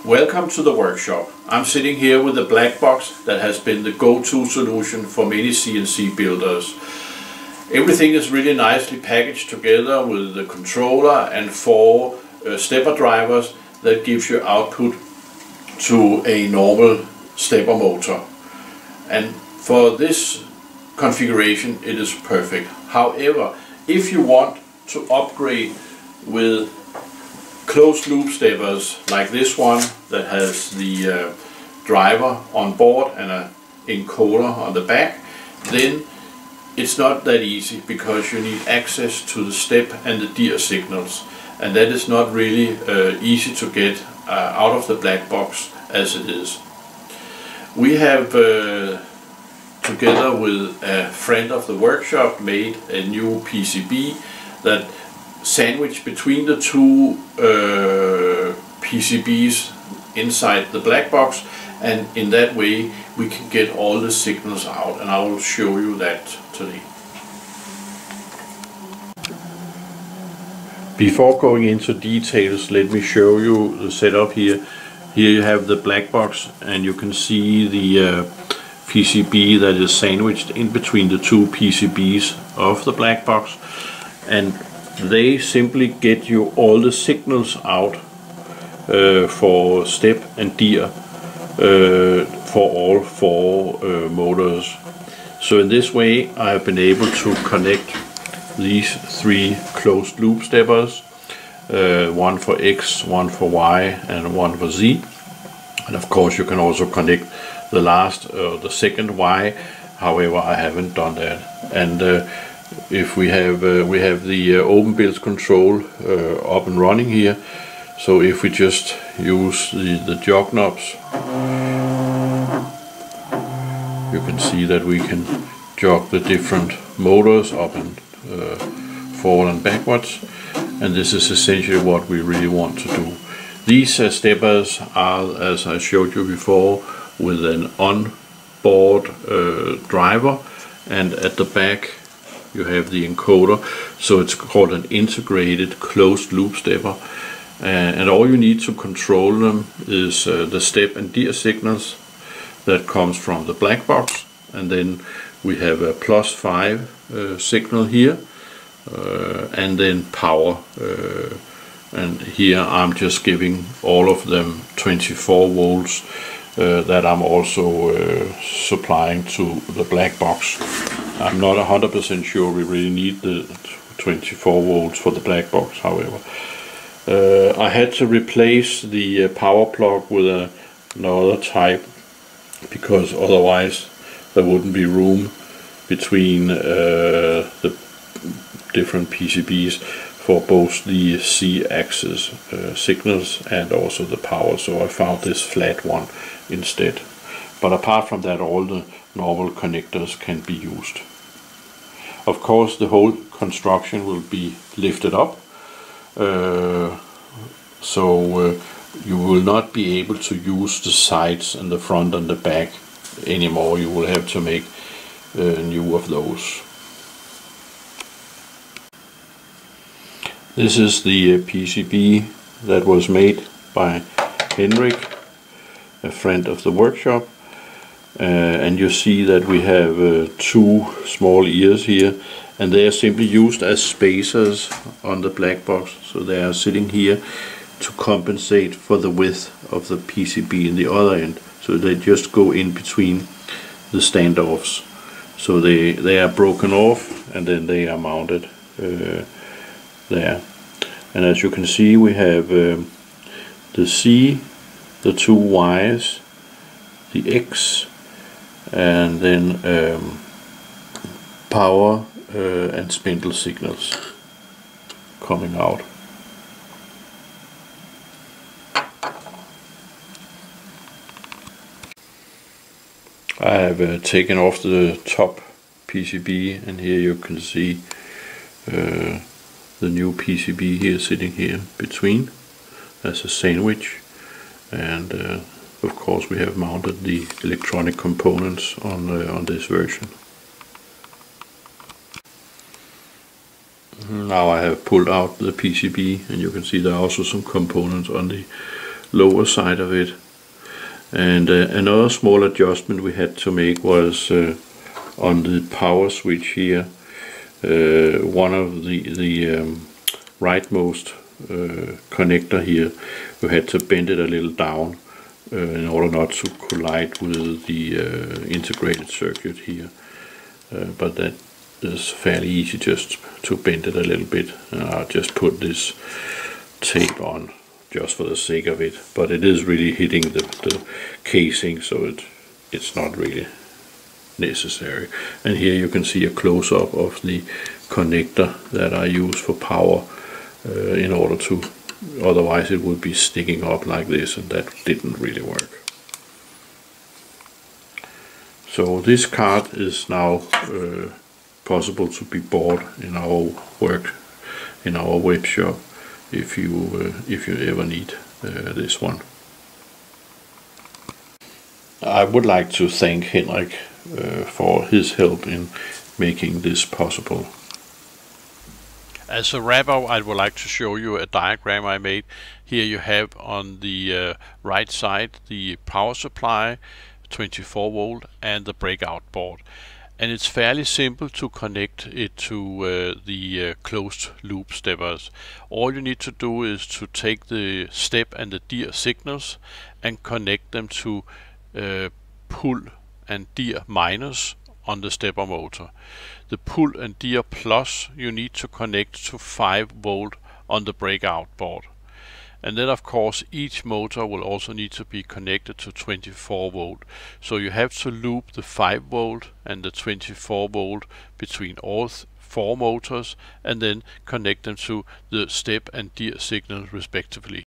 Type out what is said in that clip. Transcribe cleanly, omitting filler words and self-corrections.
Welcome to the workshop. I'm sitting here with the black box that has been the go-to solution for many CNC builders. Everything is really nicely packaged together with the controller and four stepper drivers that gives you output to a normal stepper motor. And for this configuration it is perfect. However, if you want to upgrade with closed loop steppers like this one that has the driver on board and an encoder on the back, then it's not that easy because you need access to the step and the DIR signals, and that is not really easy to get out of the black box as it is. We have together with a friend of the workshop made a new PCB that sandwiched between the two PCBs inside the black box, and in that way we can get all the signals out, and I will show you that today. Before going into details, let me show you the setup here. Here you have the black box, and you can see the PCB that is sandwiched in between the two PCBs of the black box, and they simply get you all the signals out for step and DIR for all four motors. So in this way I have been able to connect these three closed loop steppers, one for X, one for Y and one for Z, and of course you can also connect the last the second Y. However, I haven't done that. And if we have the open build control up and running here, so if we just use the jog knobs, you can see that we can jog the different motors up and forward and backwards, and this is essentially what we really want to do. These steppers are, as I showed you before, with an on-board driver, and at the back you have the encoder, so it's called an integrated closed loop stepper, and all you need to control them is the step and DIR signals that comes from the black box, and then we have a +5 signal here, and then power, and here I'm just giving all of them 24 volts that I'm also supplying to the black box. I'm not 100% sure we really need the 24 volts for the black box, however. I had to replace the power plug with another type, because otherwise there wouldn't be room between the different PCBs for both the Z-axis signals and also the power, so I found this flat one instead. But apart from that, all the normal connectors can be used. Of course, the whole construction will be lifted up, so you will not be able to use the sides and the front and the back anymore. You will have to make new of those. This is the PCB that was made by Henrik, a friend of the workshop, and you see that we have two small ears here, and they are simply used as spacers on the black box, so they are sitting here to compensate for the width of the PCB in the other end, so they just go in between the standoffs, so they are broken off and then they are mounted there. And as you can see, we have the C, the two Y's, the X, and then power and spindle signals coming out. I have taken off the top PCB, and here you can see the new PCB here sitting here between as a sandwich, and of course we have mounted the electronic components on this version. Now I have pulled out the PCB, and you can see there are also some components on the lower side of it. And another small adjustment we had to make was on the power switch here. One of the rightmost connector here, we had to bend it a little down in order not to collide with the integrated circuit here. But that is fairly easy, just to bend it a little bit. I'll just put this tape on just for the sake of it, but it is really hitting the casing, so it's not really necessary. And here you can see a close-up of the connector that I use for power, in order to, otherwise it would be sticking up like this, and that didn't really work. So this card is now possible to be bought in our web shop if you ever need this one. I would like to thank Henrik for his help in making this possible. As a wrap-up, I would like to show you a diagram I made. Here you have on the right side the power supply, 24 volt, and the breakout board. And it's fairly simple to connect it to the closed loop steppers. All you need to do is to take the step and the dir signals and connect them to pull and dir minus on the stepper motor. The pull and dir plus you need to connect to 5 volt on the breakout board. And then of course each motor will also need to be connected to 24 volt. So you have to loop the 5 volt and the 24 volt between all 4 motors and then connect them to the step and dir signal respectively.